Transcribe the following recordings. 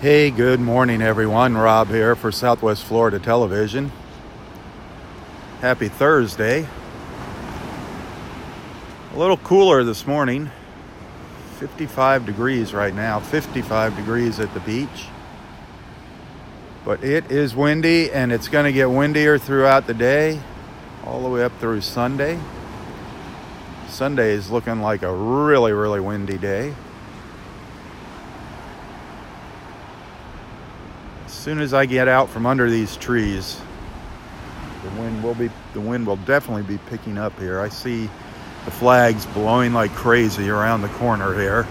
Hey, good morning, everyone. Rob here for Southwest Florida Television. Happy Thursday. A little cooler this morning. 55 degrees right now. 55 degrees at the beach. But it is windy, and it's going to get windier throughout the day, all the way up through Sunday. Sunday is looking like a really, really windy day. As soon as I get out from under these trees, the wind will definitely be picking up here. I see the flags blowing like crazy around the corner here.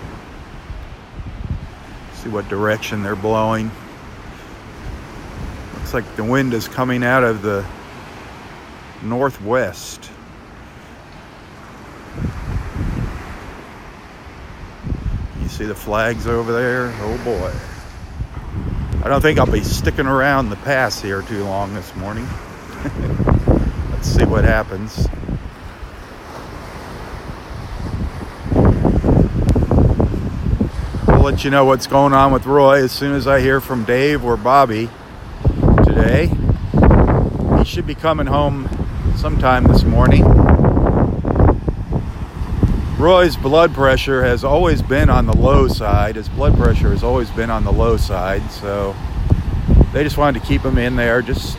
See what direction they're blowing. Looks like the wind is coming out of the northwest. You see the flags over there? Oh boy. I don't think I'll be sticking around the pass here too long this morning. Let's see what happens. I'll let you know what's going on with Roy as soon as I hear from Dave or Bobby today. He should be coming home sometime this morning. Roy's blood pressure has always been on the low side. His blood pressure has always been on the low side, so they just wanted to keep him in there just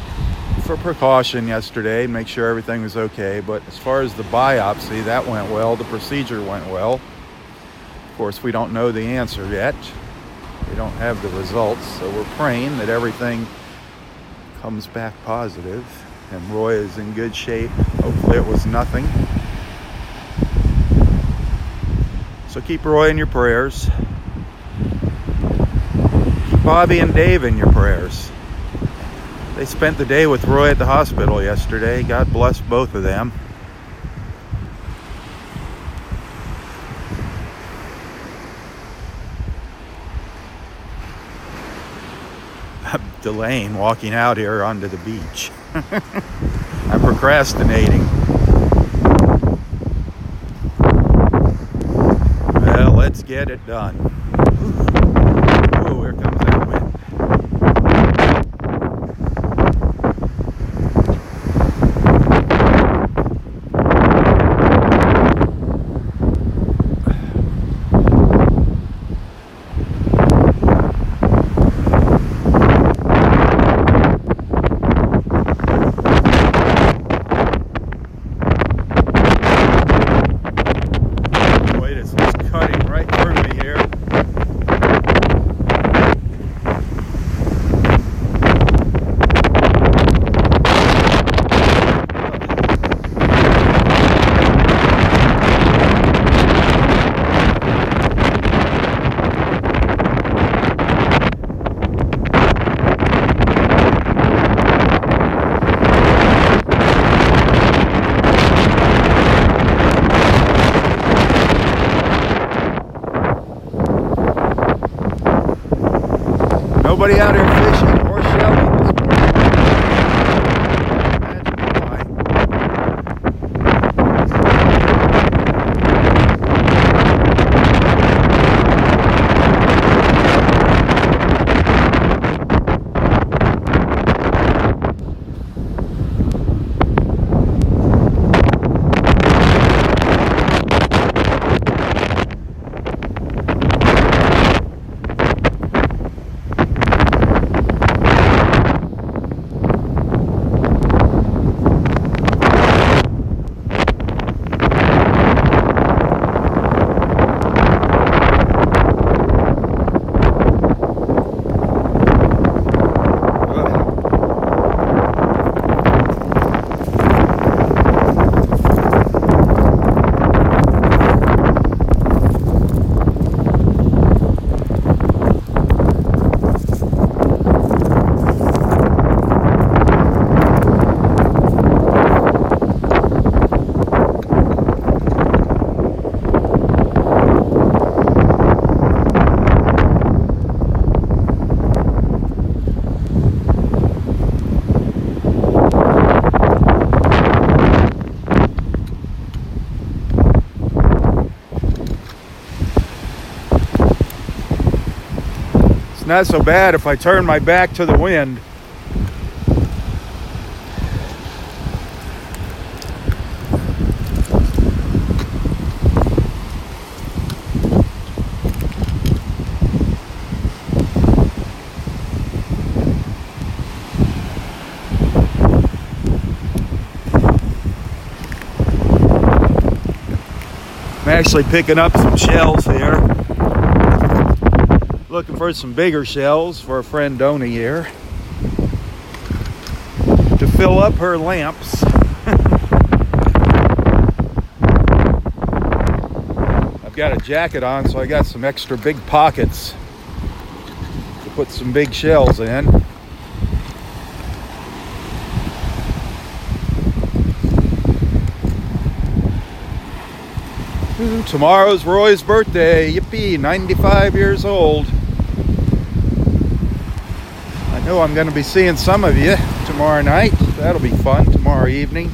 for precaution yesterday and make sure everything was okay. But as far as the biopsy, that went well. The procedure went well. Of course, we don't know the answer yet. We don't have the results, so we're praying that everything comes back positive and Roy is in good shape. Hopefully it was nothing. So keep Roy in your prayers. Keep Bobby and Dave in your prayers. They spent the day with Roy at the hospital yesterday. God bless both of them. I'm delaying walking out here onto the beach. I'm procrastinating. Well, let's get it done. Ooh, here comes that wind. Wait, it's just cutting right through me here. It's not so bad if I turn my back to the wind. I'm actually picking up some shells here. Looking for some bigger shells for a friend Doni here to fill up her lamps. I've got a jacket on, so I got some extra big pockets to put some big shells in. Ooh, tomorrow's Roy's birthday. Yippee, 95 years old. I know I'm going to be seeing some of you tomorrow night. That'll be fun tomorrow evening.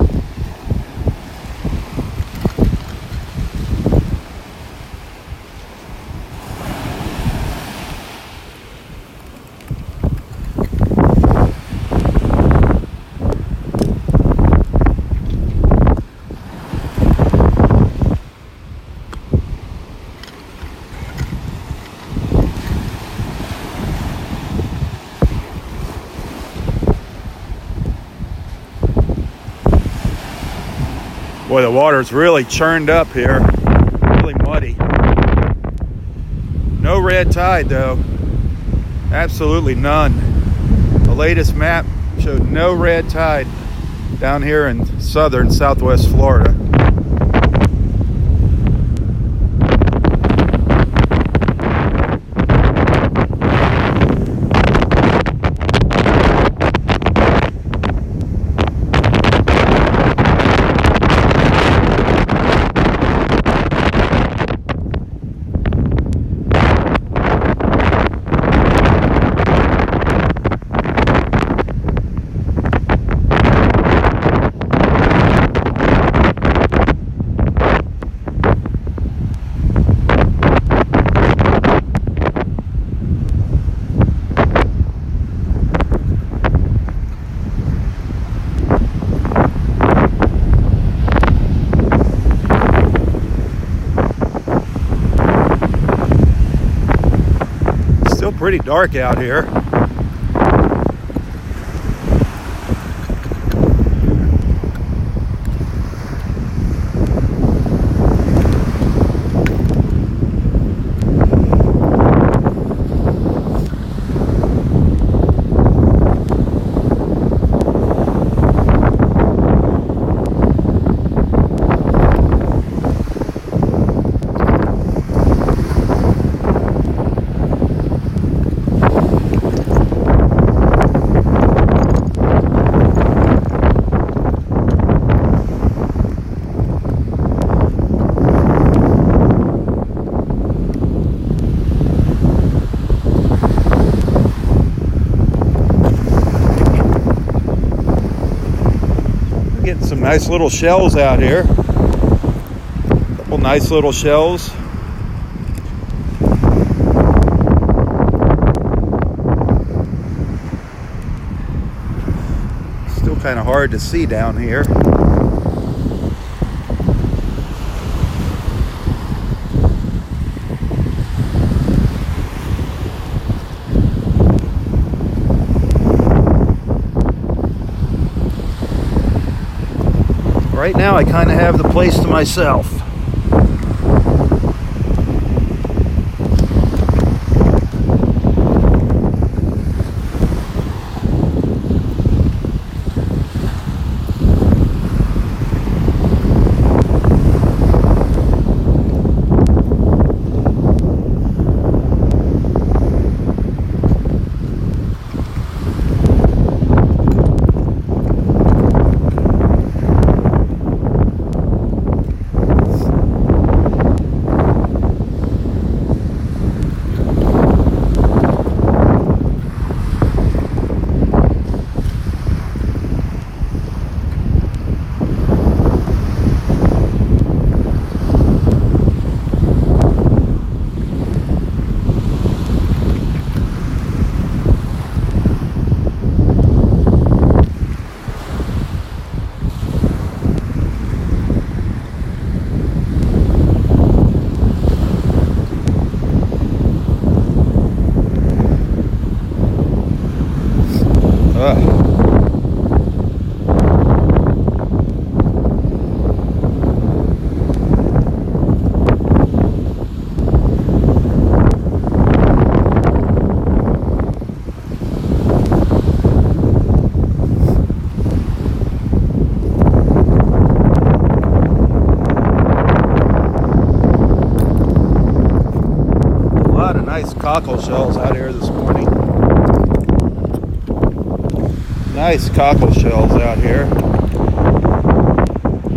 Boy, the water's really churned up here. Really muddy. No red tide though. Absolutely none. The latest map showed no red tide down here in southern Southwest Florida. Pretty dark out here. Getting some nice little shells out here. A couple nice little shells. Still kind of hard to see down here. Right now I kind of have the place to myself. Nice cockle shells out here this morning. Nice cockle shells out here.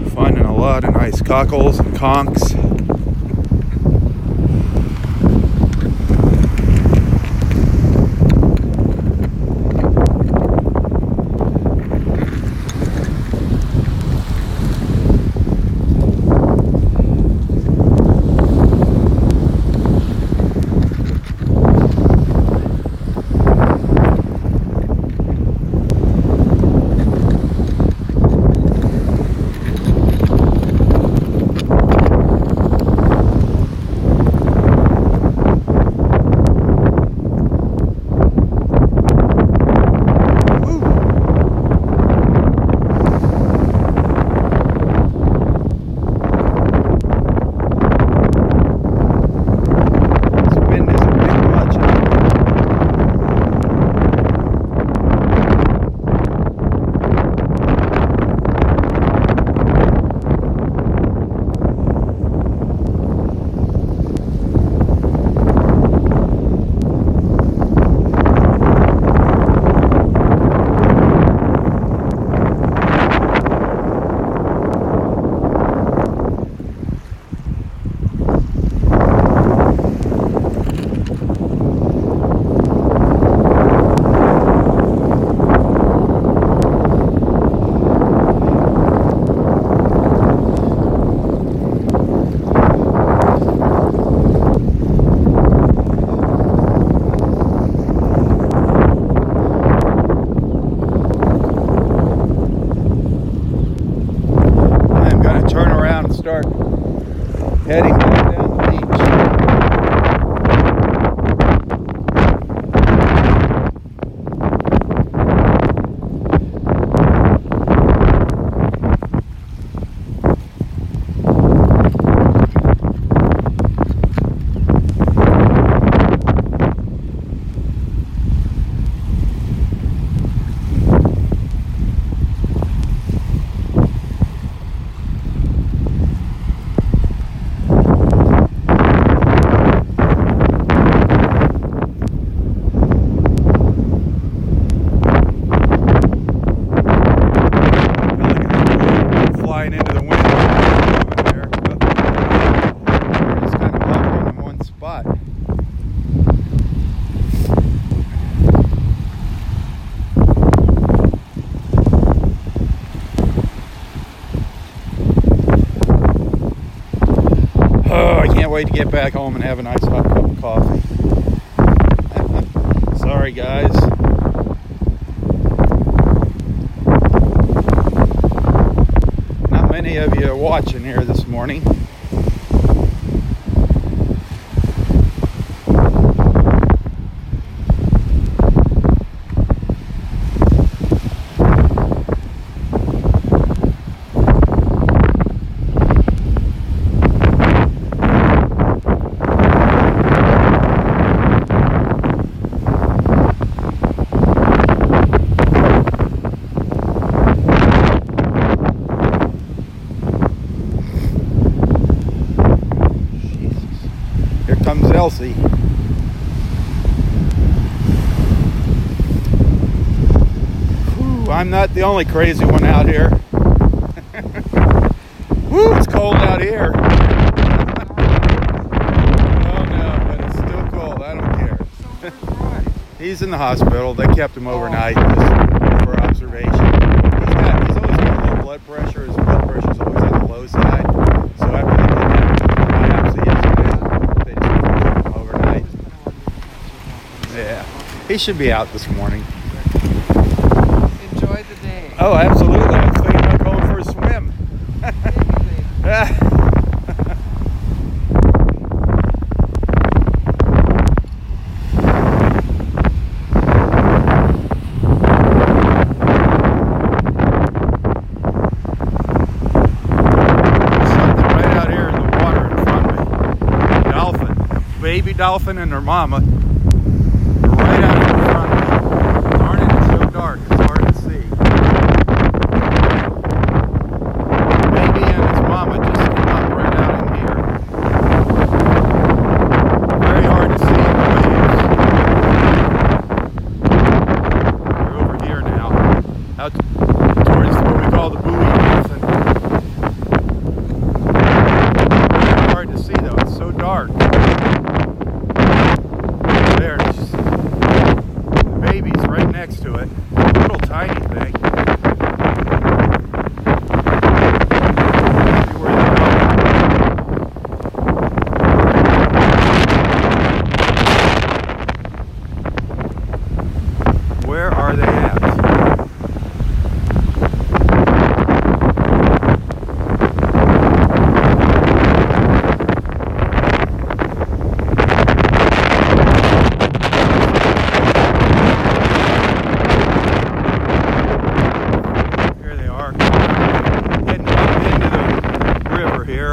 Finding a lot of nice cockles and conchs. Start heading back down the beach. Into the wind over there, but we're just kind of hovering in one spot. Oh, I can't wait to get back home and have a nice hot cup of coffee. Sorry, guys. Many of you are watching here this morning. Comes Elsie. Whew, I'm not the only crazy one out here. Woo, it's cold out here. Oh no, but it's still cold. I don't care. He's in the hospital. They kept him overnight just for observation. He's always got low blood pressure. His blood pressure's always on the low side. So after they did the biopsy yesterday, they just kept him overnight. Yeah, he should be out this morning. Enjoy the day. Oh, absolutely. I was thinking about going for a swim. Baby dolphin and her mama are right out here in front of me. Darn it, it's so dark, it's hard to see. Baby and his mama just came up right out in here. Very hard to see.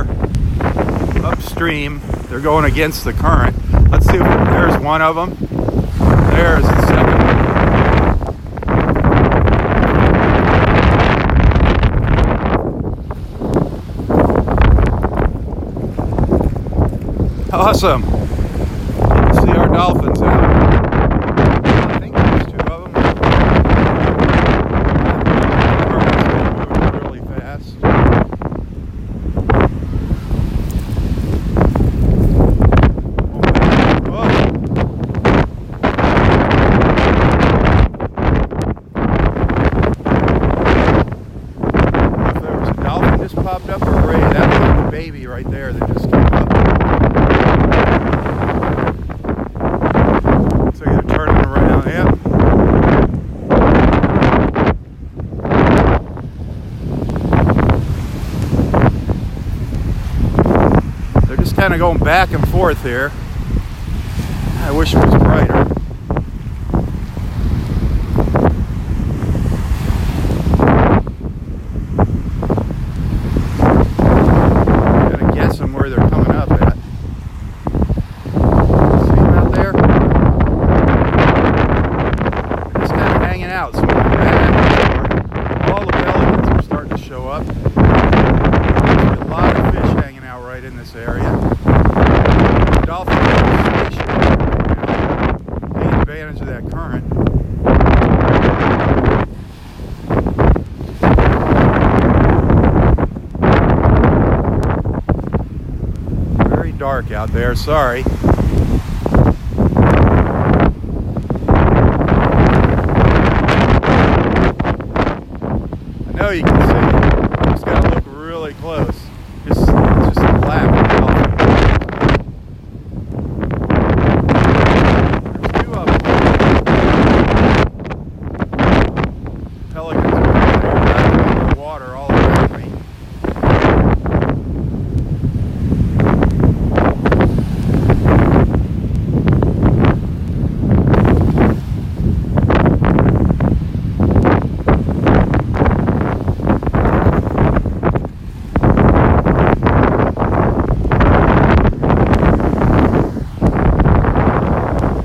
there upstream. They're going against the current. Let's see if there's one of them. There's the second one. Awesome. Good to see our dolphins out. I think there's two of them. Moving really fast. Whoa. If there was a dolphin just popped up or a ray, that was like the baby right there that just came up. So you're turning around, yep. They're just kind of going back and forth here. I wish it was brighter. Gotta guess them where they're coming up at. See them out there? They're just kind of hanging out. So all the pelicans are starting to show up. There's a lot of fish hanging out right in this area. The dolphins are stationary right now, taking advantage of that current. Very dark out there, sorry. I know you can see it. Just gotta look really close. It's just a black dolphin. There's two of them. Pelicans are right there diving into the water all around me.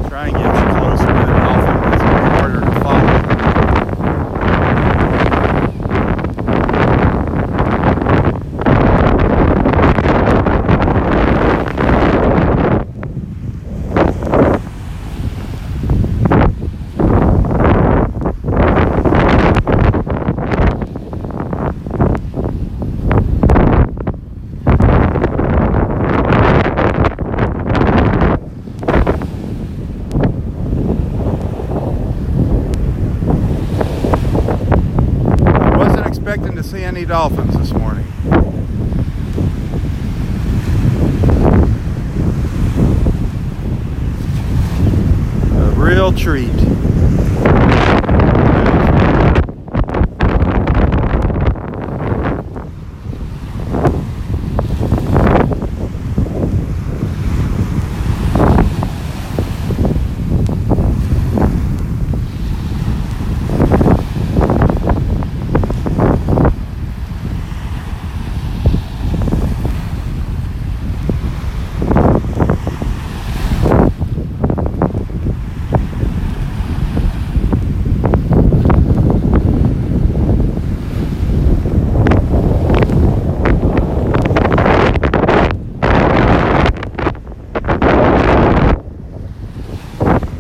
Try and get closer to the dolphin. It's harder to follow. Wasn't expecting to see any dolphins this morning. A real treat.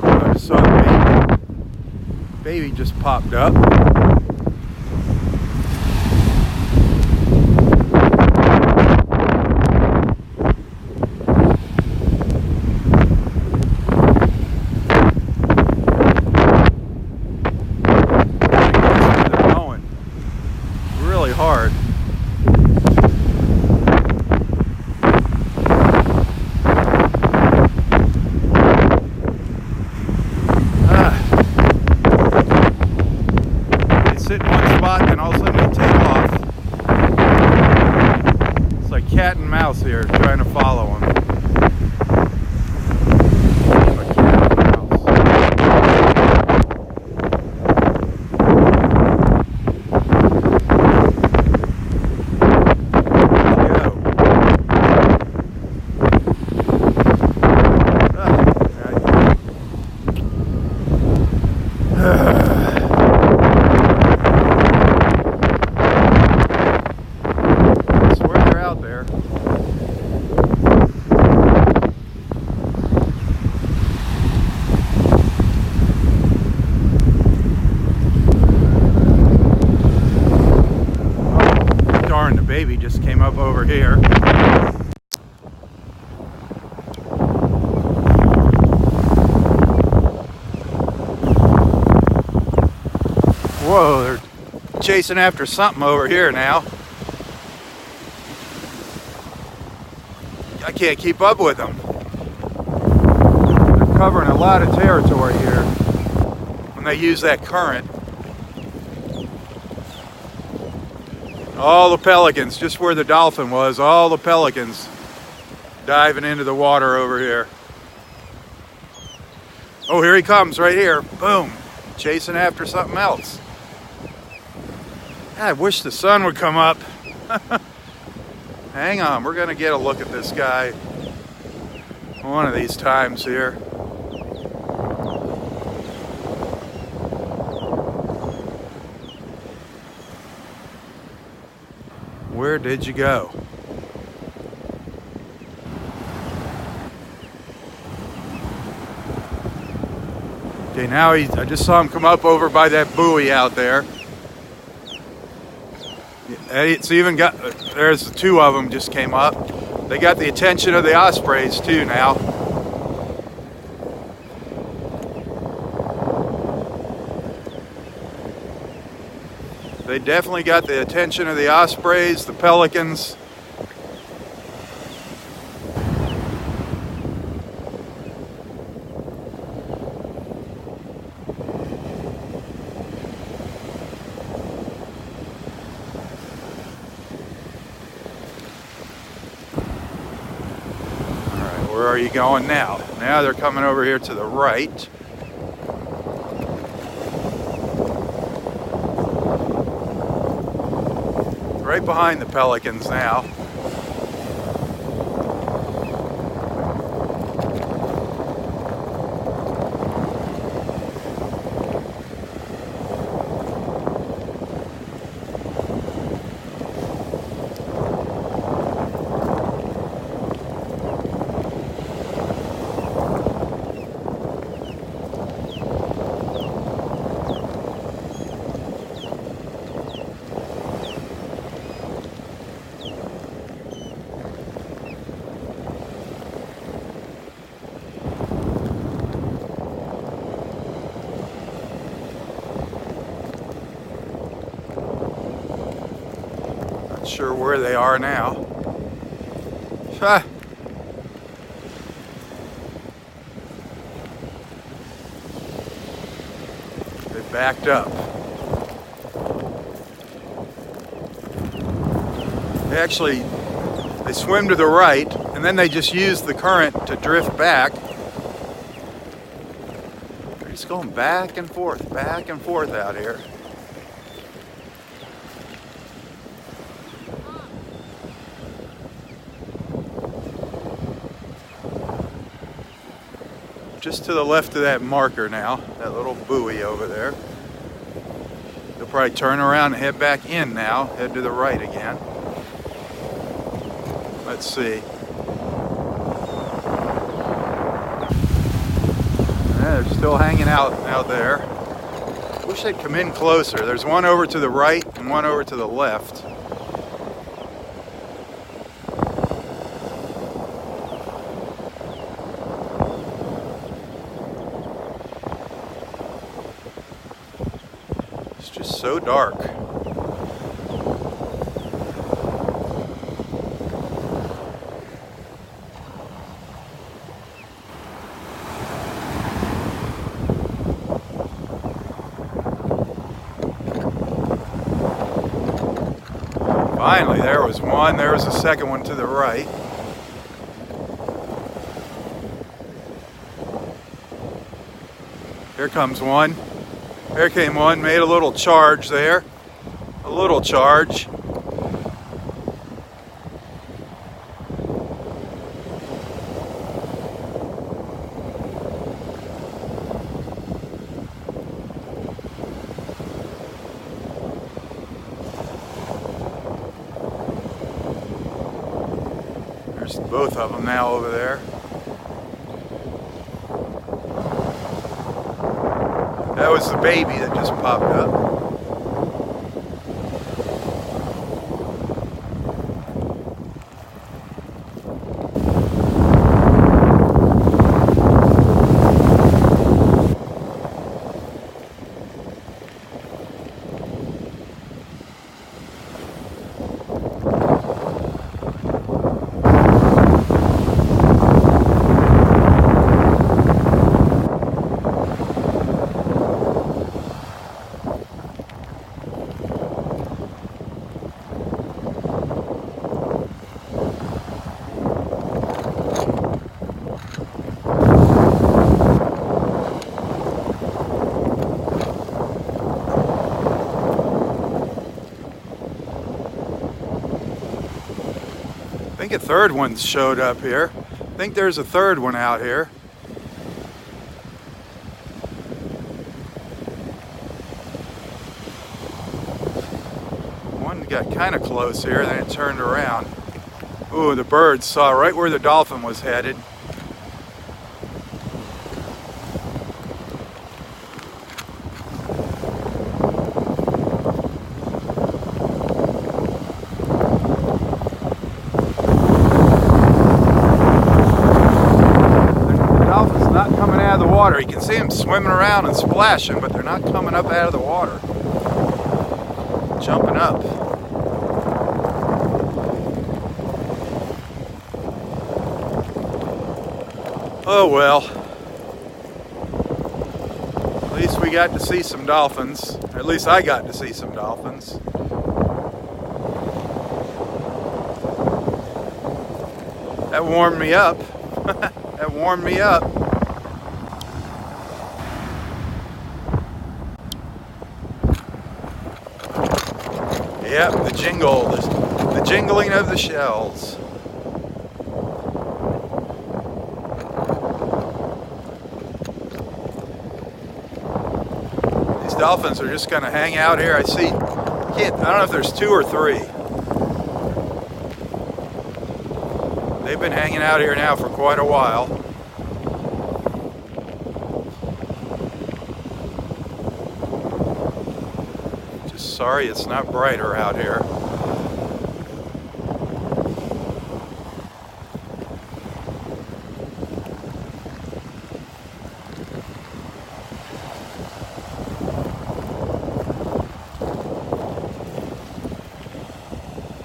I just saw a baby just popped up. They're going really hard. Sit in one spot and all of a sudden they take off. It's like cat and mouse here trying to follow them. It's like cat and mouse. There we go. just came up over here. Whoa, they're chasing after something over here now. I can't keep up with them. They're covering a lot of territory here when they use that current. All the pelicans, just where the dolphin was, all the pelicans diving into the water over here. Oh, here he comes right here. Boom. Chasing after something else. I wish the sun would come up. Hang on, we're going to get a look at this guy one of these times here. Where did you go? Okay, now I just saw him come up over by that buoy out there. It's even got, there's the two of them just came up. They got the attention of the ospreys too now. They definitely got the attention of the ospreys, the pelicans. Where are you going now? Now they're coming over here to the right. Right behind the pelicans now. Sure where they are now. They backed up. They swim to the right, and then they just use the current to drift back. They're just going back and forth out here. Just to the left of that marker now, that little buoy over there. They'll probably turn around and head back in now, head to the right again. Let's see. Yeah, they're still hanging out there. Wish they'd come in closer. There's one over to the right and one over to the left. Just so dark. Finally, there was one. There was a second one to the right. Here comes one. There came one, made a little charge there. A little charge. There's both of them now over there. That was the baby that just popped up. think a third one showed up here. I think there's a third one out here. One got kind of close here, then it turned around. Ooh, the bird saw right where the dolphin was headed. You can see them swimming around and splashing, but they're not coming up out of the water. Jumping up. Oh well. At least we got to see some dolphins. Or at least I got to see some dolphins. That warmed me up. That warmed me up. Yep, the jingle, the jingling of the shells. These dolphins are just going to hang out here. I don't know if there's 2 or 3. They've been hanging out here now for quite a while. Sorry, it's not brighter out here.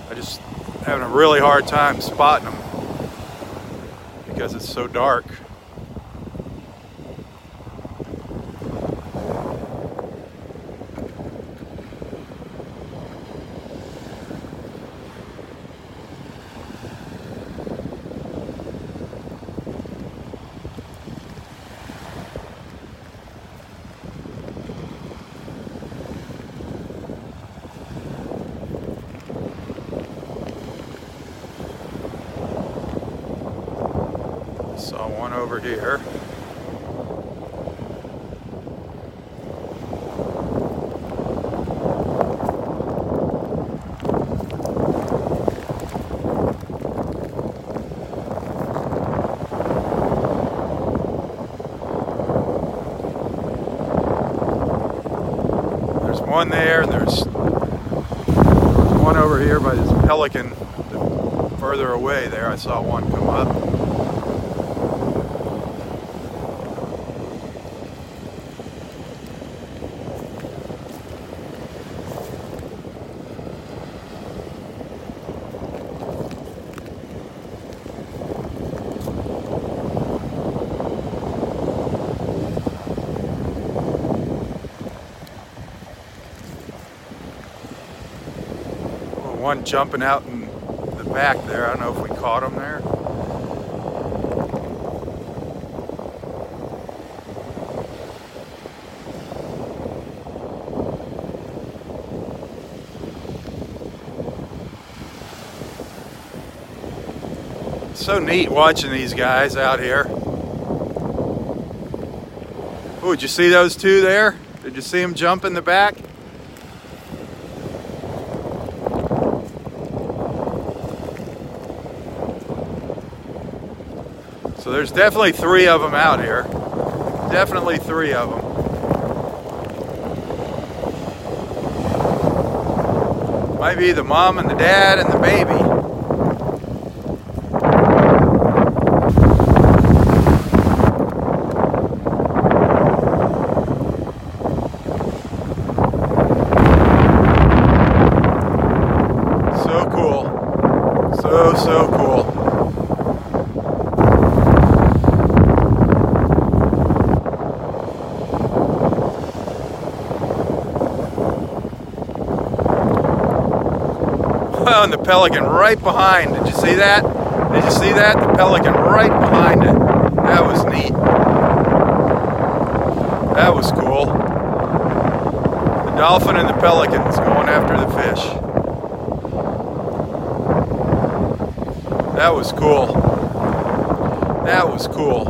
I just having a really hard time spotting them because it's so dark. Saw one over here. There's one there, and there's one over here by this pelican. Further away there, I saw one come up. One jumping out in the back there. I don't know if we caught him there. It's so neat watching these guys out here. Oh, did you see those 2 there? Did you see them jump in the back? So there's definitely 3 of them out here. Definitely 3 of them. Might be the mom and the dad and the baby. So cool. So cool. Oh, and the pelican right behind. Did you see that? Did you see that? The pelican right behind it. That was neat. That was cool. The dolphin and the pelican's going after the fish. That was cool. That was cool.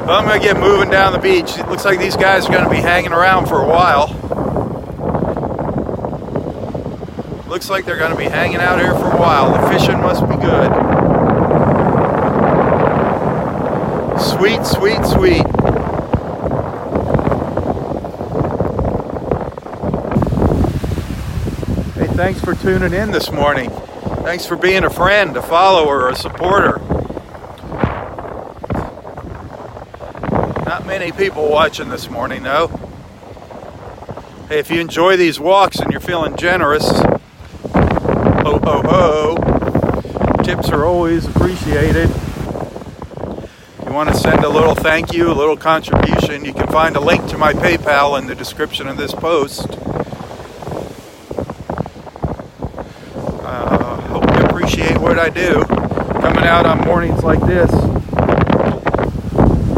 But I'm going to get moving down the beach. It looks like these guys are going to be hanging around for a while. Looks like they're going to be hanging out here for a while. The fishing must be good. Sweet, sweet, sweet. Hey, thanks for tuning in this morning. Thanks for being a friend, a follower, a supporter. Not many people watching this morning, though. Hey, if you enjoy these walks and you're feeling generous, ho, ho, ho, tips are always appreciated. If you want to send a little thank you, a little contribution, you can find a link to my PayPal in the description of this post. Hope you appreciate what I do. Coming out on mornings like this.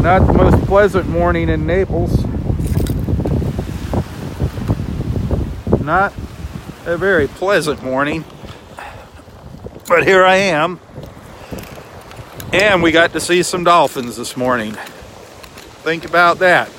Not the most pleasant morning in Naples. Not a very pleasant morning. But here I am. And we got to see some dolphins this morning. Think about that.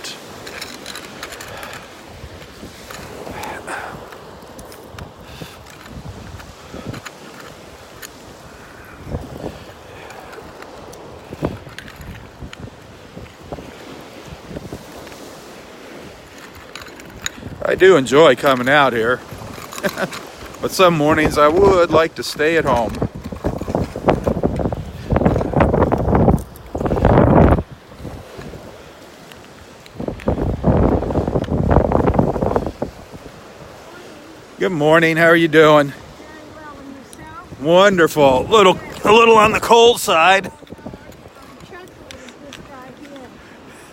I do enjoy coming out here, but some mornings I would like to stay at home. Good morning, how are you doing? Very well, and yourself? Wonderful. A little on the cold side.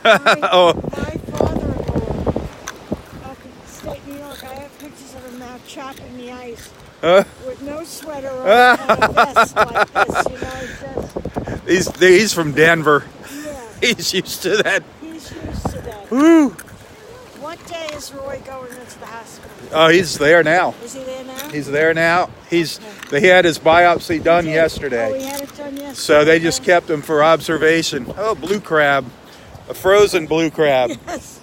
Oh. My father-in-law up in upstate New York, I have pictures of him now chopping the ice with no sweater on and a vest like this, you know, just... He's from Denver. Yeah. He's used to that. He's used to that. Woo. What day is Roy going into the hospital? Oh, he's there now. Is he there now? He's there now. He had his biopsy done yesterday. Oh, he had it done yesterday. So they just kept him for observation. Oh, blue crab. A frozen blue crab. Yes.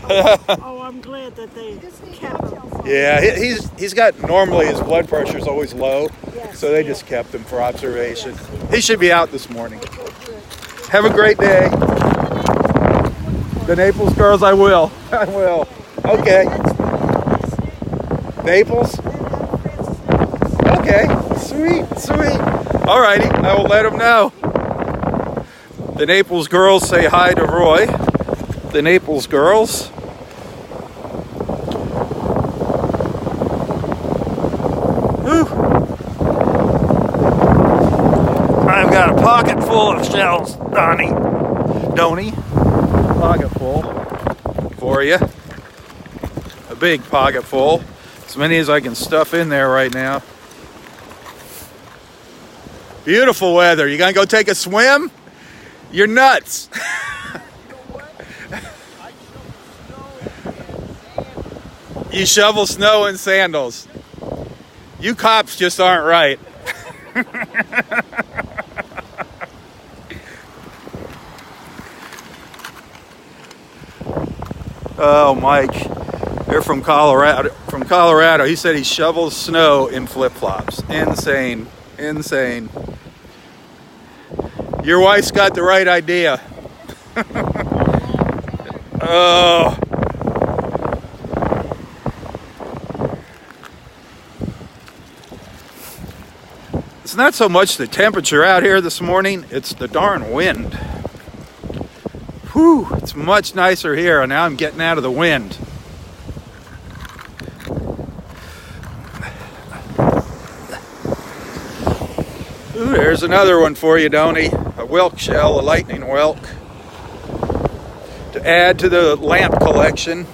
Oh, I'm glad that they kept him. Yeah, he's got, normally his blood pressure is always low. Yes, So they just kept him for observation. He should be out this morning. Have a great day. The Naples girls, I will. I will. Okay. Naples? Okay. Sweet, sweet. All righty. I will let them know. The Naples girls say hi to Roy. The Naples girls. Whew. I've got a pocket full of shells, Donnie. Pocket full for you. A big pocket full. As many as I can stuff in there right now. Beautiful weather. You gonna go take a swim? You're nuts. You shovel snow in sandals. You cops just aren't right. Oh, Mike, they're from Colorado. He said he shovels snow in flip-flops. Insane. Insane. Your wife's got the right idea. Oh. It's not so much the temperature out here this morning, it's the darn wind. Whew, it's much nicer here, and now I'm getting out of the wind. Ooh, there's another one for you, Donnie. A whelk shell, a lightning whelk. To add to the lamp collection.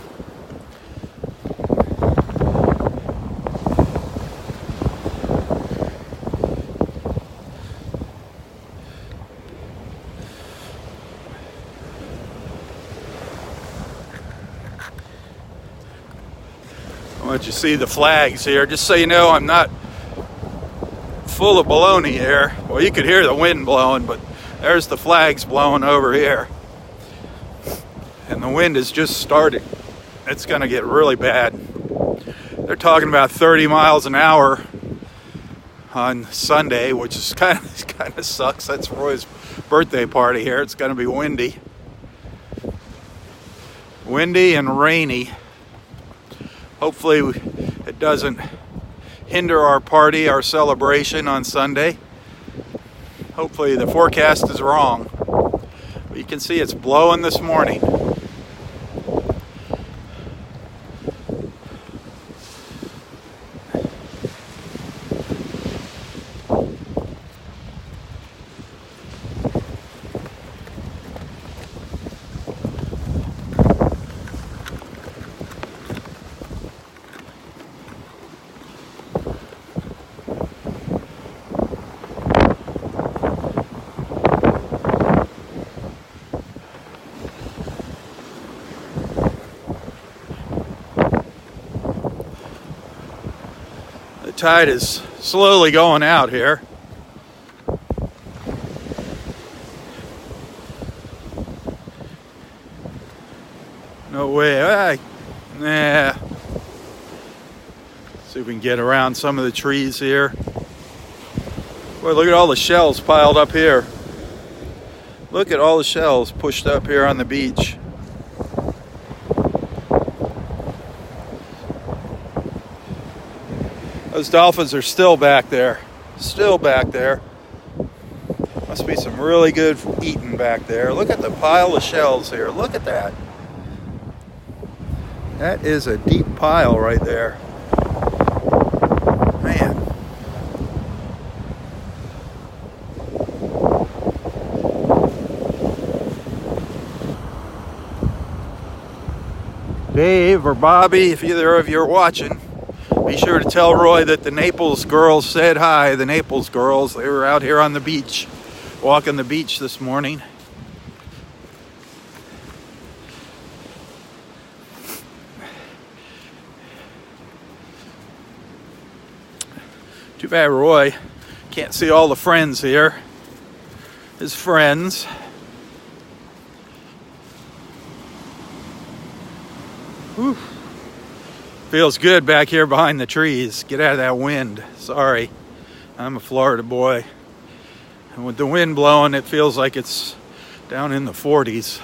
Let you see the flags here, just so you know I'm not full of baloney here. Well, you could hear the wind blowing, but there's the flags blowing over here. And the wind is just starting. It's going to get really bad. They're talking about 30 miles an hour on Sunday, which is kind of sucks. That's Roy's birthday party here. It's going to be windy. Windy and rainy. Hopefully it doesn't hinder our party, our celebration on Sunday. Hopefully the forecast is wrong. But you can see it's blowing this morning. The tide is slowly going out here. No way. Nah. See if we can get around some of the trees here. Boy, look at all the shells piled up here. Look at all the shells pushed up here on the beach. Those dolphins are still back there. Still back there. Must be some really good eating back there. Look at the pile of shells here. Look at that. That is a deep pile right there. Man. Dave or Bobby, if either of you are watching, be sure to tell Roy that the Naples girls said hi. The Naples girls, they were out here on the beach, walking the beach this morning. Too bad Roy can't see all the friends here. His friends. Whew. Feels good back here behind the trees. Get out of that wind. Sorry. I'm a Florida boy. And with the wind blowing, it feels like it's down in the 40s.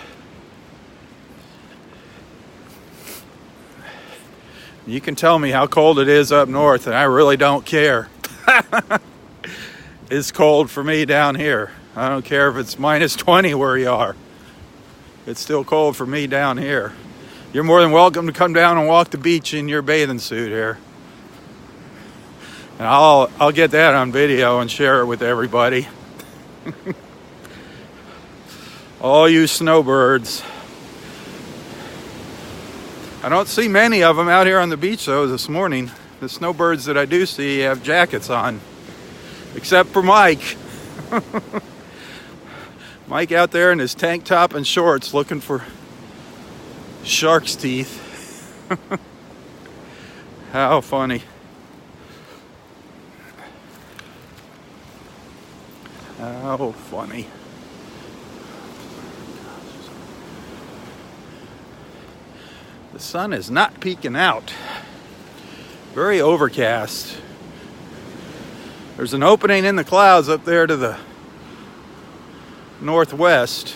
You can tell me how cold it is up north, and I really don't care. It's cold for me down here. I don't care if it's minus 20 where you are. It's still cold for me down here. You're more than welcome to come down and walk the beach in your bathing suit here. And I'll get that on video and share it with everybody. All you snowbirds. I don't see many of them out here on the beach though this morning. The snowbirds that I do see have jackets on. Except for Mike. Mike out there in his tank top and shorts looking for shark's teeth. How funny. How funny. The sun is not peeking out. Very overcast. There's an opening in the clouds up there to the northwest.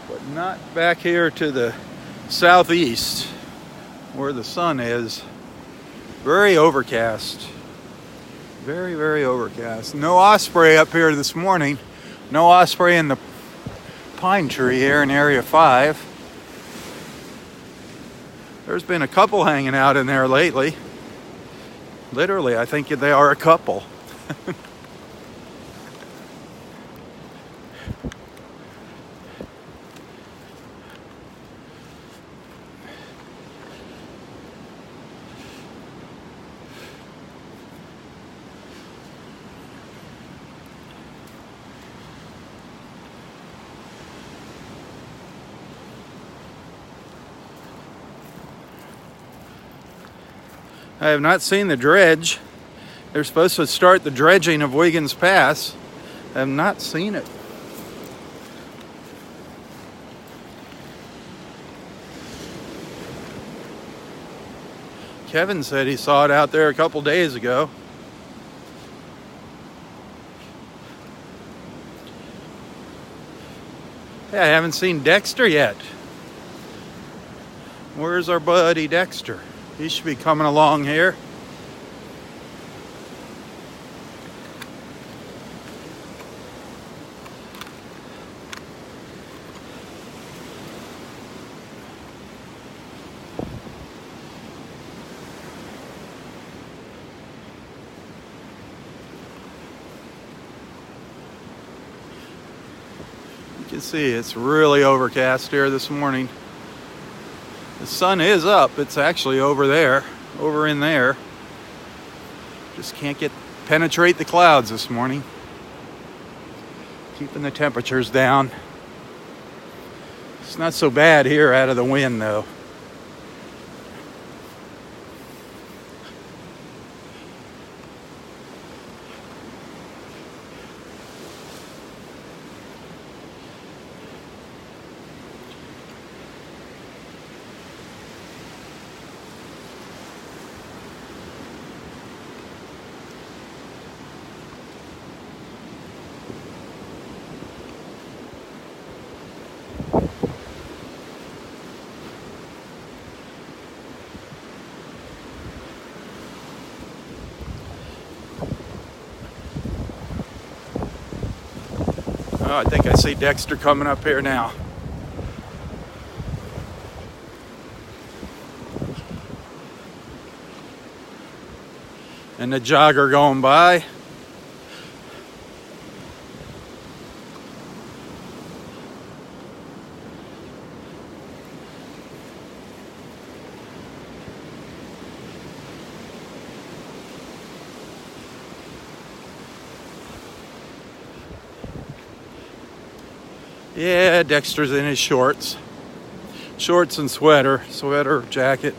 But not back here to the southeast where the sun is. Very overcast. Very, very overcast. No osprey up here this morning. No osprey in the pine tree here in Area 5. There's been a couple hanging out in there lately. Literally, I think they are a couple. I have not seen the dredge. They're supposed to start the dredging of Wiggins Pass. I have not seen it. Kevin said he saw it out there a couple days ago. Yeah, I haven't seen Dexter yet. Where's our buddy Dexter? He should be coming along here. You can see it's really overcast here this morning. The sun is up. It's actually over there, over in there. Just can't penetrate the clouds this morning. Keeping the temperatures down. It's not so bad here out of the wind though. Oh, I think I see Dexter coming up here now. And the jogger going by. Yeah, Dexter's in his shorts. Shorts and sweater, jacket.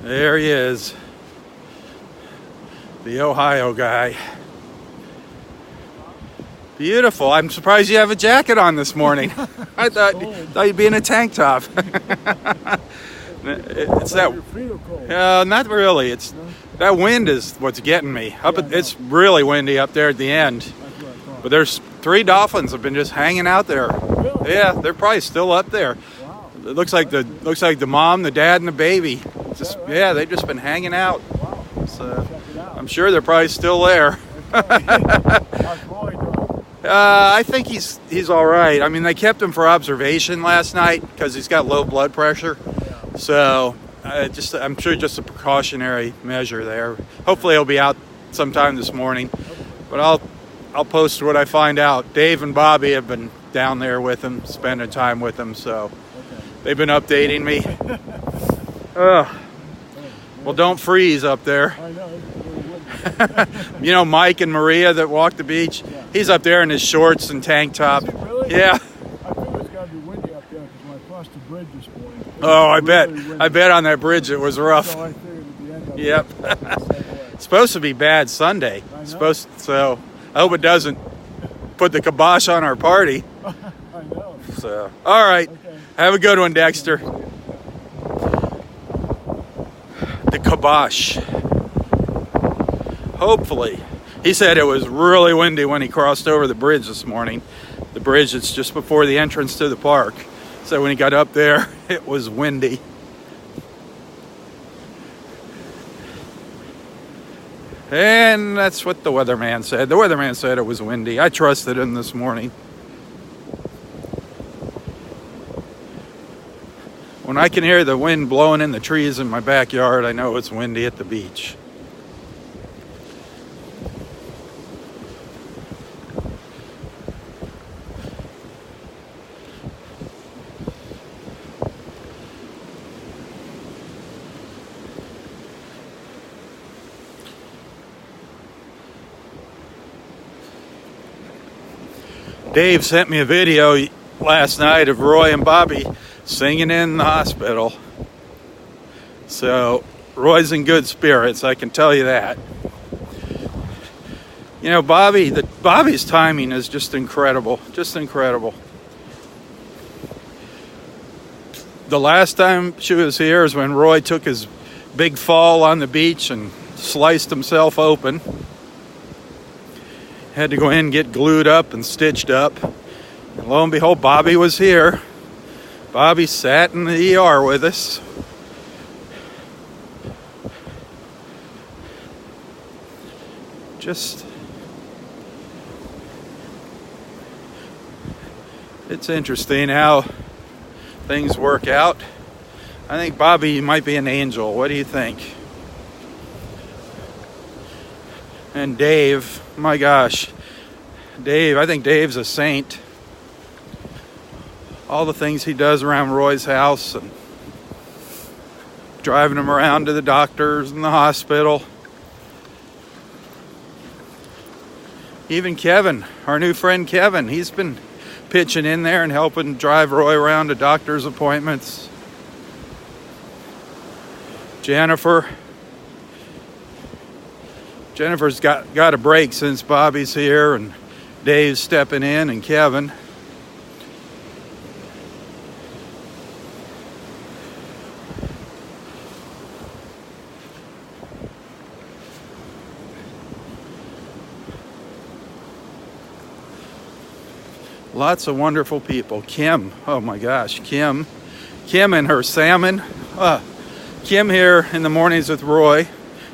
There he is. The Ohio guy. Beautiful. I'm surprised you have a jacket on this morning. I thought you'd be in a tank top. It's that. Not really. It's that wind is what's getting me. It's really windy up there at the end. But there's 3 dolphins have been just hanging out there. Yeah, they're probably still up there. It looks like the mom, the dad, and the baby. They've just been hanging out. So I'm sure they're probably still there. I think he's all right. I mean, they kept him for observation last night because he's got low blood pressure. So I'm sure just a precautionary measure there. Hopefully he'll be out sometime this morning. But I'll post what I find out. Dave and Bobby have been down there with him, spending time with him. So they've been updating me. Well, don't freeze up there. I know. You know Mike and Maria that walk the beach? Yeah. He's up there in his shorts and tank top. Is it really? Yeah. I think it's got to be windy up there because when I crossed the bridge this morning. Oh, I really bet on that bridge it was rough. So I figured at the end of Yep. It's supposed to be bad Sunday. I know. So I hope it doesn't put the kibosh on our party. I know. So, all right. Okay. Have a good one, Dexter. The kibosh. Hopefully. He said it was really windy when he crossed over the bridge this morning. The bridge that's just before the entrance to the park. So when he got up there, it was windy. And that's what the weatherman said. The weatherman said it was windy. I trusted him this morning. When I can hear the wind blowing in the trees in my backyard, I know it's windy at the beach. Dave sent me a video last night of Roy and Bobby singing in the hospital. So Roy's in good spirits, I can tell you that. You know, Bobby's timing is just incredible. Just incredible. The last time she was here is when Roy took his big fall on the beach and sliced himself open. Had to go in and get glued up and stitched up. And lo and behold, Bobby was here. Bobby sat in the ER with us. It's interesting how things work out. I think Bobby might be an angel. What do you think? And Dave, my gosh, I think Dave's a saint. All the things he does around Roy's house and driving him around to the doctors and the hospital. Even Kevin, our new friend Kevin, he's been pitching in there and helping drive Roy around to doctor's appointments. Jennifer's got a break since Bobby's here, and Dave's stepping in, and Kevin. Lots of wonderful people. Kim, oh my gosh, Kim and her salmon. Kim here in the mornings with Roy.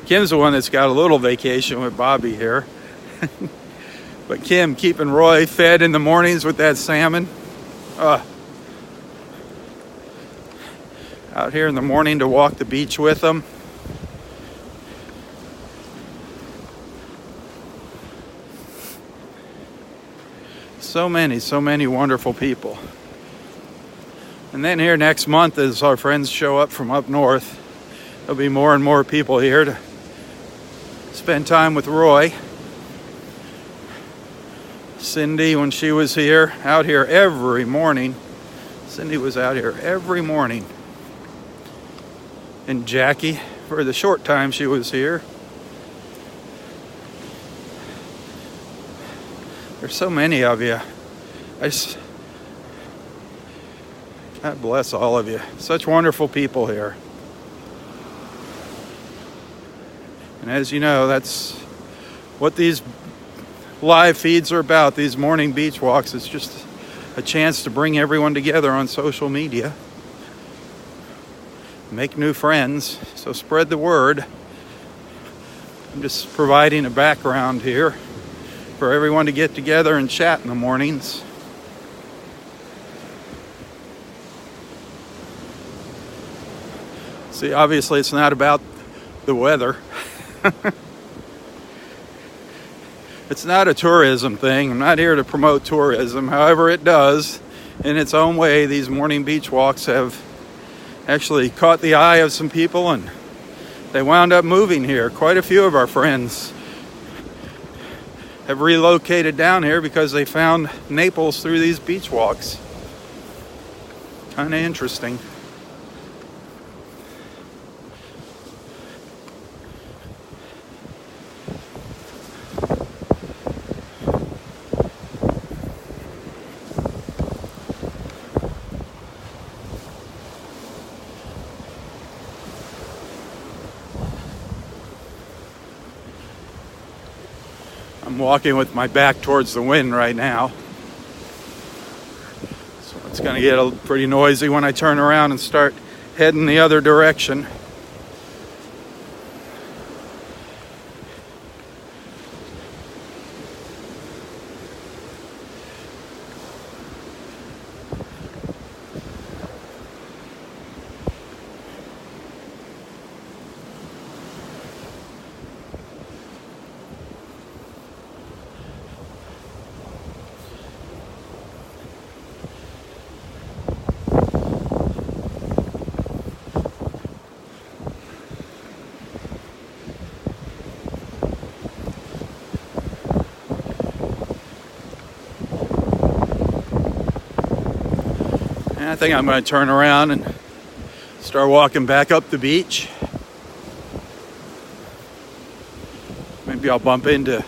Kim's the one that's got a little vacation with Bobby here. But Kim keeping Roy fed in the mornings with that salmon. Out here in the morning to walk the beach with them. So many wonderful people. And then here next month, as our friends show up from up north, there'll be more and more people here to spend time with Roy. Cindy, when she was here, out here every morning. Cindy was out here every morning. And Jackie, for the short time she was here. There's so many of you. God bless all of you. Such wonderful people here. And as you know, that's what these live feeds are about. These morning beach walks. It's just a chance to bring everyone together on social media. Make new friends. So spread the word. I'm just providing a background here for everyone to get together and chat in the mornings. See, obviously it's not about the weather. It's not a tourism thing. I'm not here to promote tourism. However, it does. In its own way, these morning beach walks have actually caught the eye of some people, and they wound up moving here. Quite a few of our friends have relocated down here because they found Naples through these beach walks. Kind of interesting. I'm walking with my back towards the wind right now. So it's going to get pretty noisy when I turn around and start heading the other direction. I think I'm going to turn around and start walking back up the beach. Maybe I'll bump into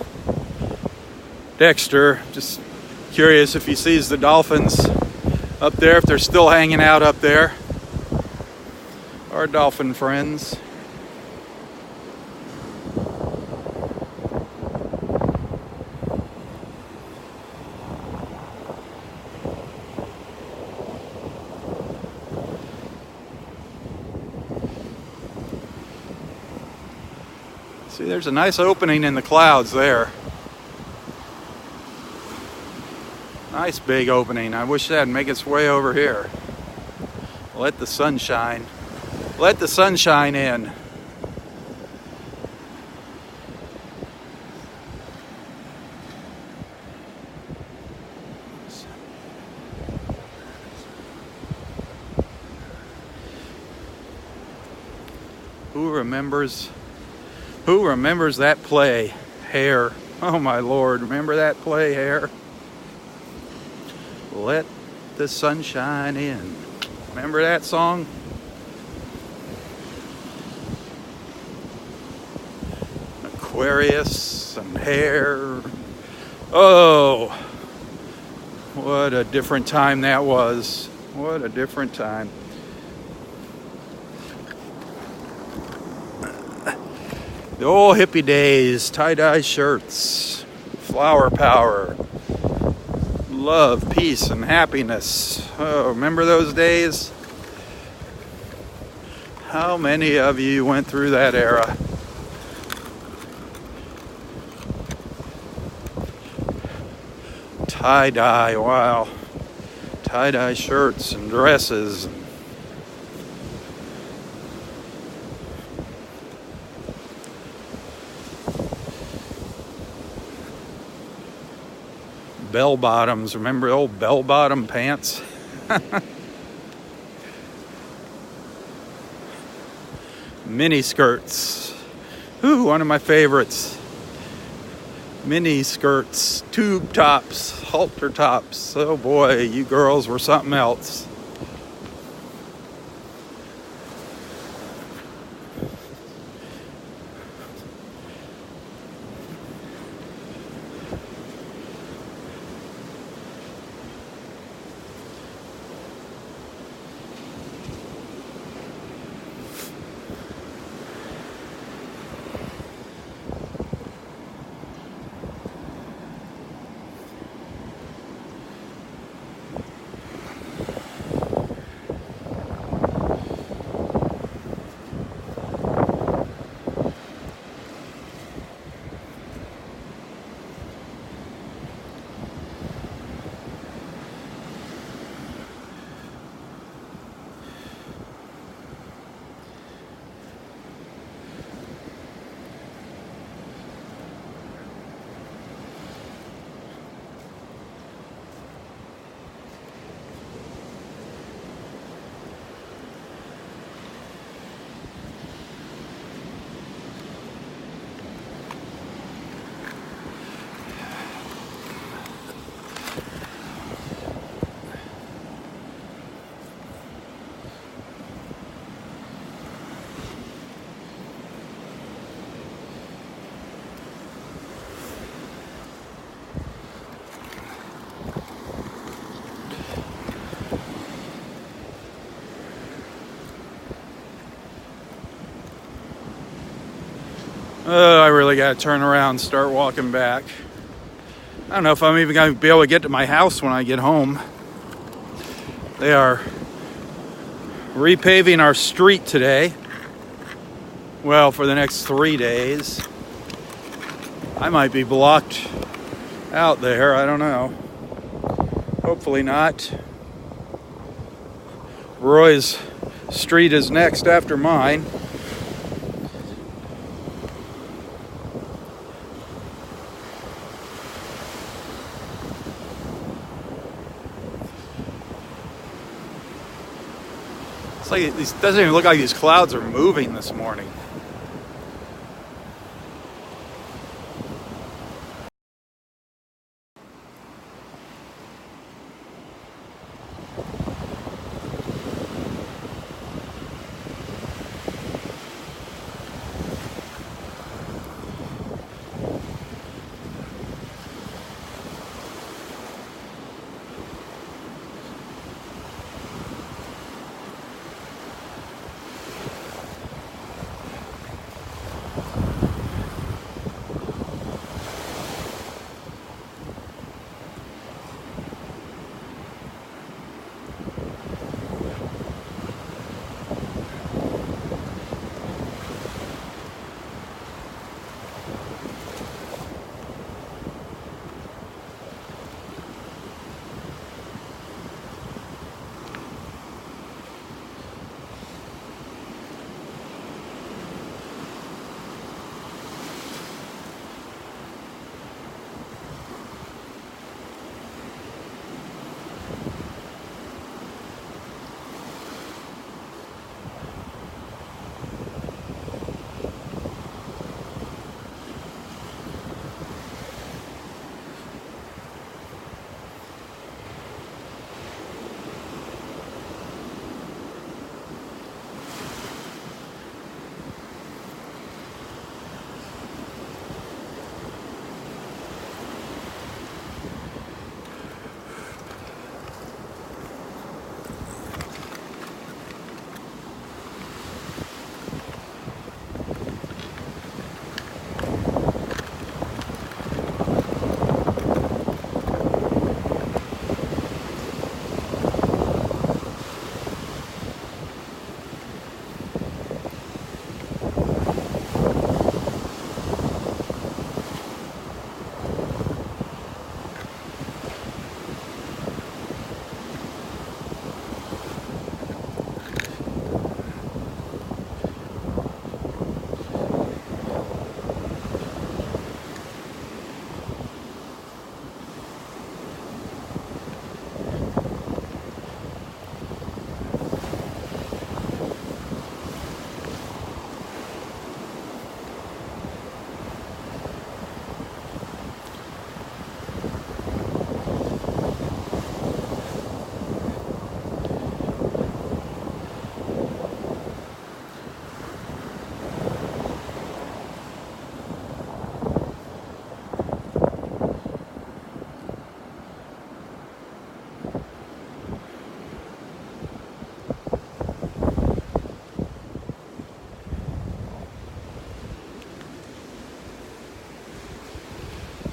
Dexter. Just curious if he sees the dolphins up there, if they're still hanging out up there. Our dolphin friends. See, there's a nice opening in the clouds there. Nice big opening. I wish that'd make its way over here. Let the sun shine. Let the sunshine in. Who remembers that play, Hair? Oh my Lord, remember that play, Hair? Let the sunshine in. Remember that song? Aquarius and Hair. Oh, what a different time that was. What a different time. The old hippie days, tie-dye shirts, flower power, love, peace, and happiness. Oh, remember those days? How many of you went through that era? Tie-dye, wow. Tie-dye shirts and dresses. Bell bottoms, remember old bell bottom pants? Mini skirts. Ooh, one of my favorites. Mini skirts, tube tops, halter tops. Oh boy, you girls were something else. Oh, I really got to turn around and start walking back. I don't know if I'm even going to be able to get to my house when I get home. They are repaving our street today. Well, for the next 3 days. I might be blocked out there. I don't know. Hopefully not. Roy's street is next after mine. It's like it doesn't even look like these clouds are moving this morning.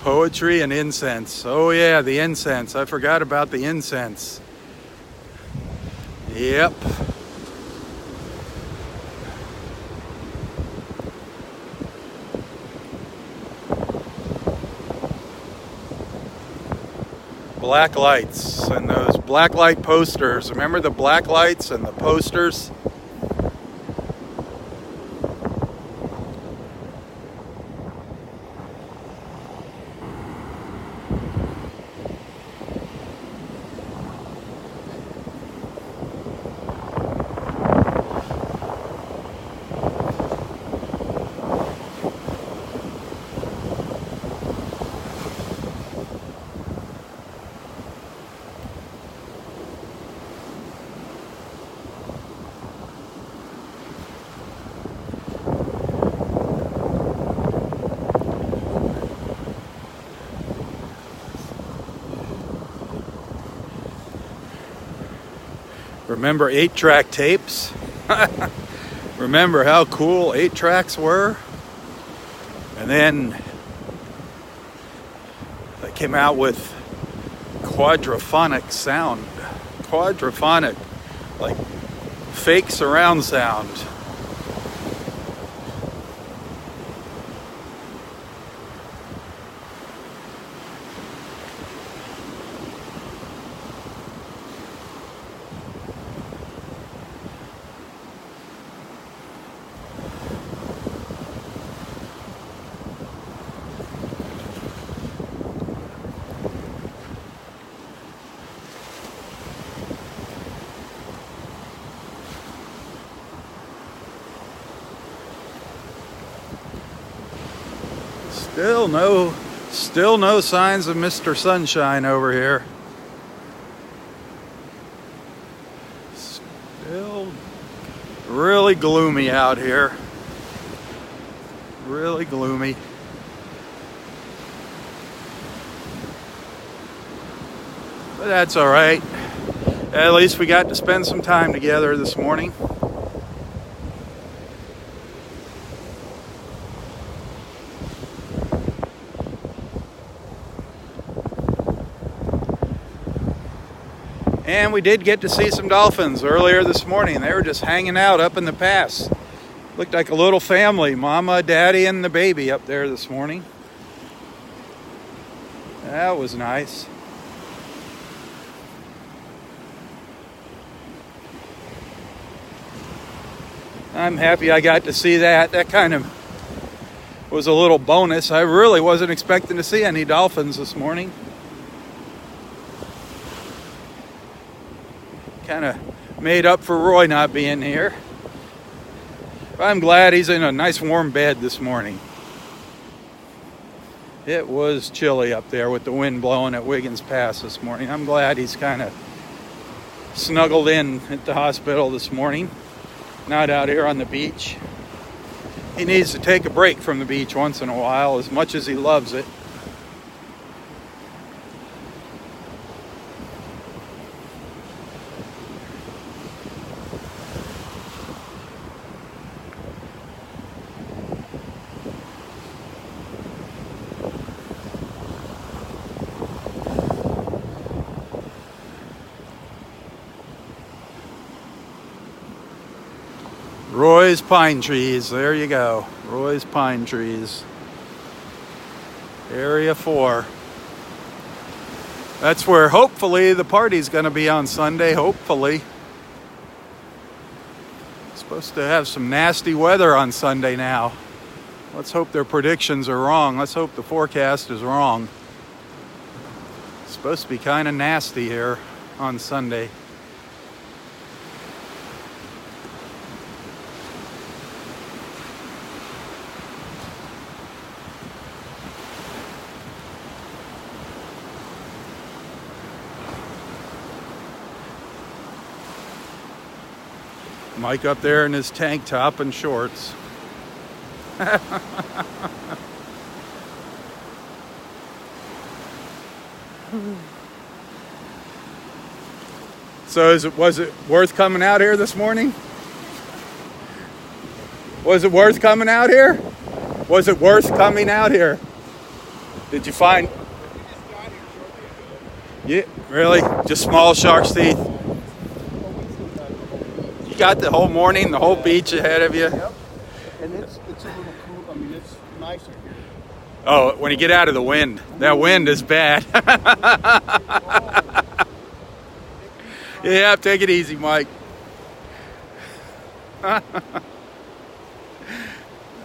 Poetry and incense. Oh yeah, the incense. I forgot about the incense. Yep. Black lights and those black light posters. Remember the black lights and the posters? Remember 8-track tapes? Remember how cool 8-tracks were? And then they came out with quadraphonic sound. Quadraphonic, like fake surround sound. Still no signs of Mr. Sunshine over here. Still really gloomy out here. Really gloomy. But that's all right. At least we got to spend some time together this morning. And we did get to see some dolphins earlier this morning. They were just hanging out up in the pass. Looked like a little family, mama, daddy, and the baby up there this morning. That was nice. I'm happy I got to see that. That kind of was a little bonus. I really wasn't expecting to see any dolphins this morning. Kind of made up for Roy not being here. But I'm glad he's in a nice warm bed this morning. It was chilly up there with the wind blowing at Wiggins Pass this morning. I'm glad he's kind of snuggled in at the hospital this morning, not out here on the beach. He needs to take a break from the beach once in a while, as much as he loves it. Roy's Pine Trees, there you go. Roy's Pine Trees. Area 4. That's where hopefully the party's going to be on Sunday, hopefully. Supposed to have some nasty weather on Sunday now. Let's hope their predictions are wrong. Let's hope the forecast is wrong. It's supposed to be kind of nasty here on Sunday. Mike up there in his tank top and shorts. So was it worth coming out here this morning? Was it worth coming out here? Was it worth coming out here? Did you find? Yeah, really? Just small shark's teeth? You got the whole morning, the whole beach ahead of you? Yep. And it's a little cool. I mean, it's nicer here. Oh, when you get out of the wind. That wind is bad. Yeah, take it easy, Mike.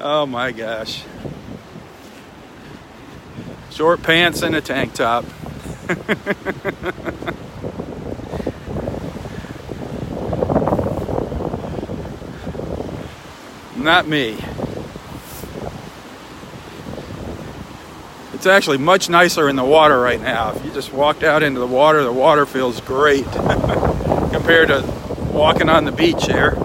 Oh my gosh. Short pants and a tank top. Not me. It's actually much nicer in the water right now. If you just walked out into the water feels great compared to walking on the beach here.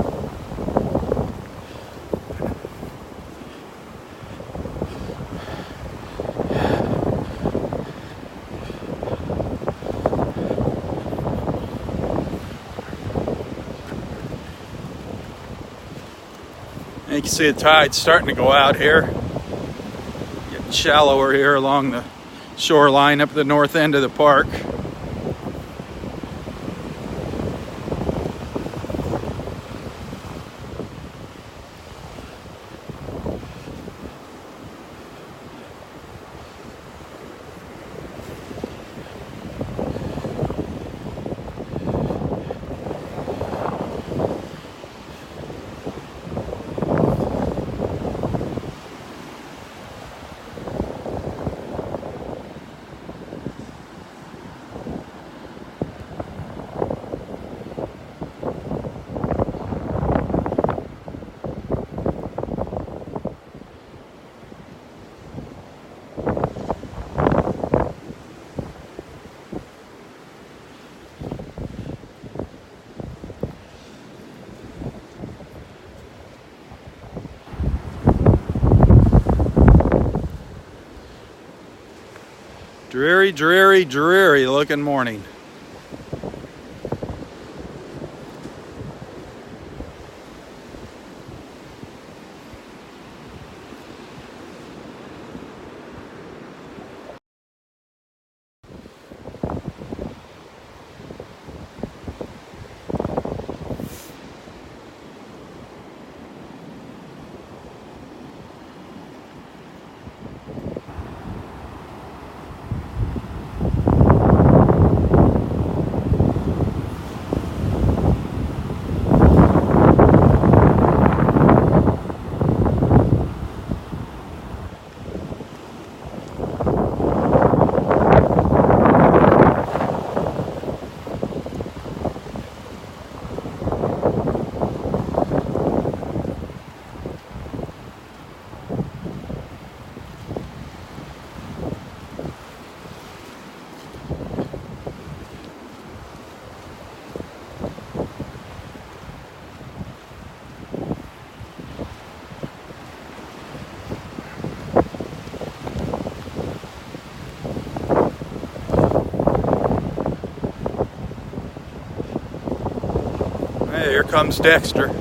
And you can see the tide starting to go out here. Getting shallower here along the shoreline up at the north end of the park. Dreary, dreary, dreary looking morning. Hey, here comes Dexter.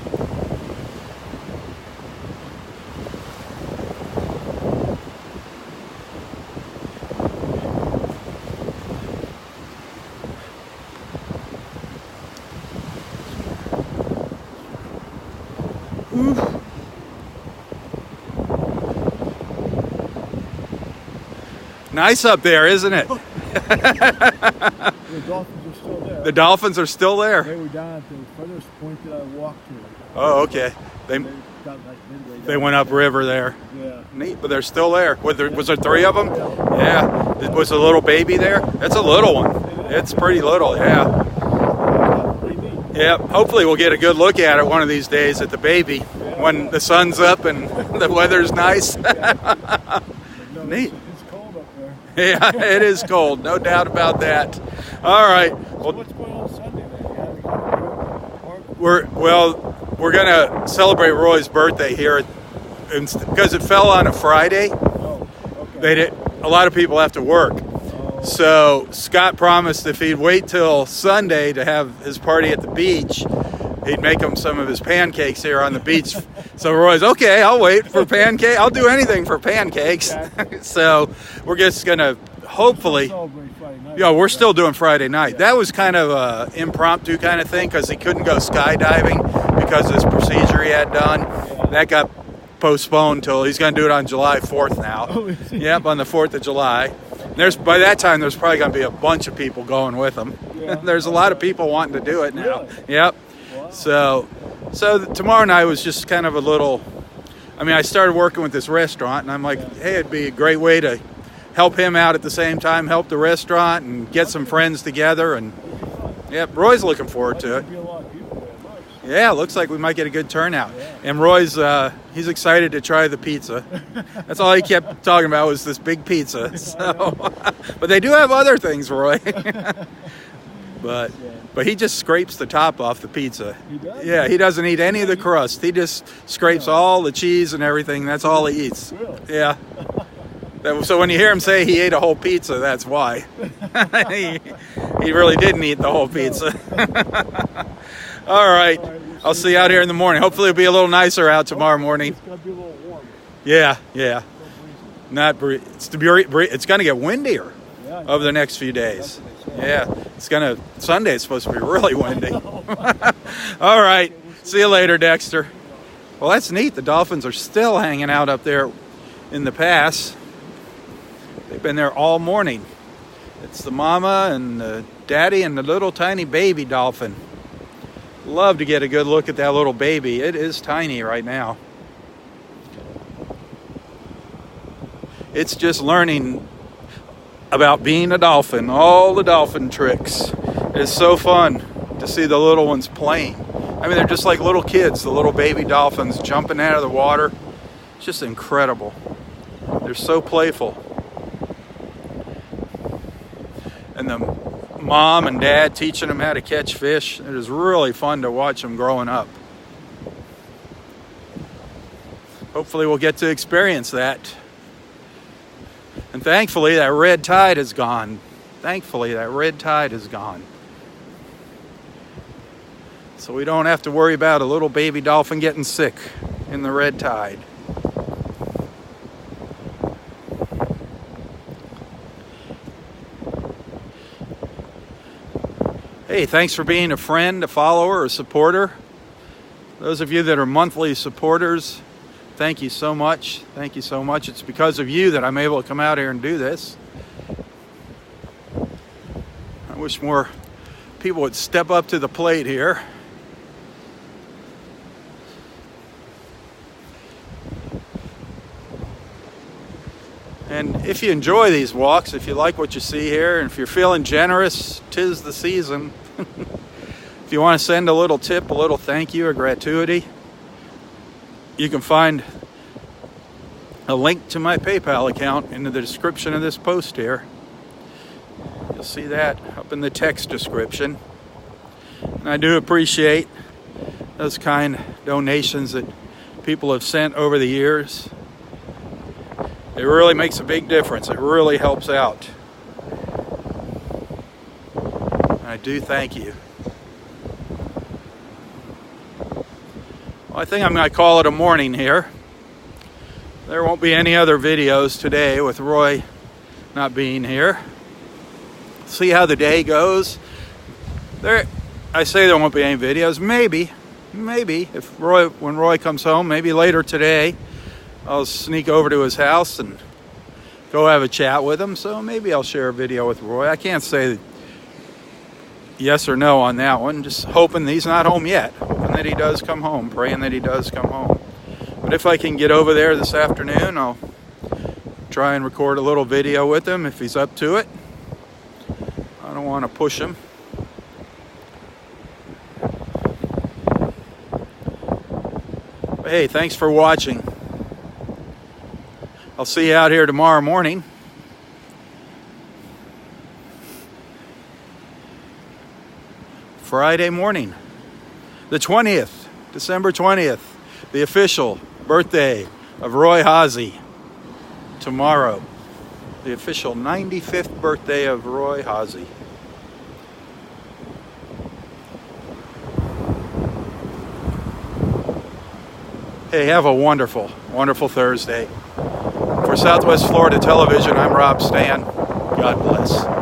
Nice up there, isn't it? The dolphins are still there. The dolphins are still there. They were down at the furthest point that I walked to. Oh, okay. They got like midway down. They went upriver there. Yeah. Neat, but they're still there. Was there three of them? Yeah. Was a little baby there? That's a little one. It's pretty little, yeah. Pretty neat. Yeah, hopefully we'll get a good look at it one of these days at the baby when the sun's up and the weather's nice. No, Neat. It's cold up there. Yeah, it is cold, no doubt about that. All right. So Well, what's going on Sunday then? we're gonna celebrate Roy's birthday here, because it fell on a Friday. Oh, okay. A lot of people have to work. Oh, So Scott promised if he'd wait till Sunday to have his party at the beach, he'd make him some of his pancakes here on the beach. So Roy's, okay, I'll wait for pancake. I'll do anything for pancakes. So we're just going to hopefully, we're still doing Friday night. That was kind of a impromptu kind of thing because he couldn't go skydiving because of this procedure he had done. That got postponed till he's going to do it on July 4th now. Yep, on the 4th of July. By that time, there's probably going to be a bunch of people going with him. Yeah. There's a lot of people wanting to do it now. Really? Yep. Wow. So tomorrow night was just kind of a little. I mean, I started working with this restaurant, and I'm like, hey, it'd be a great way to help him out at the same time, help the restaurant, and get some friends together. And yep, Roy's looking forward to it. Yeah, looks like we might get a good turnout. Yeah. And Roy's, he's excited to try the pizza. That's all he kept talking about was this big pizza. So, but they do have other things, Roy. But he just scrapes the top off the pizza. He does? Yeah, he doesn't eat any of the crust. He just scrapes all the cheese and everything. That's all he eats. Really? Yeah. So when you hear him say he ate a whole pizza, that's why. He really didn't eat the whole pizza. All right. I'll see you out here in the morning. Hopefully it'll be a little nicer out tomorrow morning. It's going to be a little warm. Yeah. It's going to get windier over the next few days. Yeah. Sunday is supposed to be really windy. All right. See you later, Dexter. Well, that's neat. The dolphins are still hanging out up there in the pass. They've been there all morning. It's the mama and the daddy and the little tiny baby dolphin. Love to get a good look at that little baby. It is tiny right now. It's just learning about being a dolphin, all the dolphin tricks. It's so fun to see the little ones playing. I mean, they're just like little kids, the little baby dolphins jumping out of the water. It's just incredible. They're so playful. And the mom and dad teaching them how to catch fish. It is really fun to watch them growing up. Hopefully we'll get to experience that. And thankfully that red tide is gone. So we don't have to worry about a little baby dolphin getting sick in the red tide. Hey, thanks for being a friend, a follower, a supporter. Those of you that are monthly supporters, thank you so much. Thank you so much. It's because of you that I'm able to come out here and do this. I wish more people would step up to the plate here. And if you enjoy these walks, if you like what you see here, and if you're feeling generous, 'tis the season. If you want to send a little tip, a little thank you, a gratuity, you can find a link to my PayPal account in the description of this post here. You'll see that up in the text description. And I do appreciate those kind donations that people have sent over the years. It really makes a big difference. It really helps out. And I do thank you. Well, I think I'm going to call it a morning here. There won't be any other videos today with Roy not being here. See how the day goes. I say there won't be any videos. Maybe, when Roy comes home, maybe later today, I'll sneak over to his house and go have a chat with him. So maybe I'll share a video with Roy. I can't say yes or no on that one. Just hoping he's not home yet. Hoping that he does come home. Praying that he does come home. But if I can get over there this afternoon, I'll try and record a little video with him if he's up to it. I don't want to push him. But hey, thanks for watching. I'll see you out here tomorrow morning. Friday morning, the 20th, December 20th, the official birthday of Roy Haase. Tomorrow, the official 95th birthday of Roy Haase. Hey, have a wonderful, wonderful Thursday. For Southwest Florida Television, I'm Robb Stan. God bless.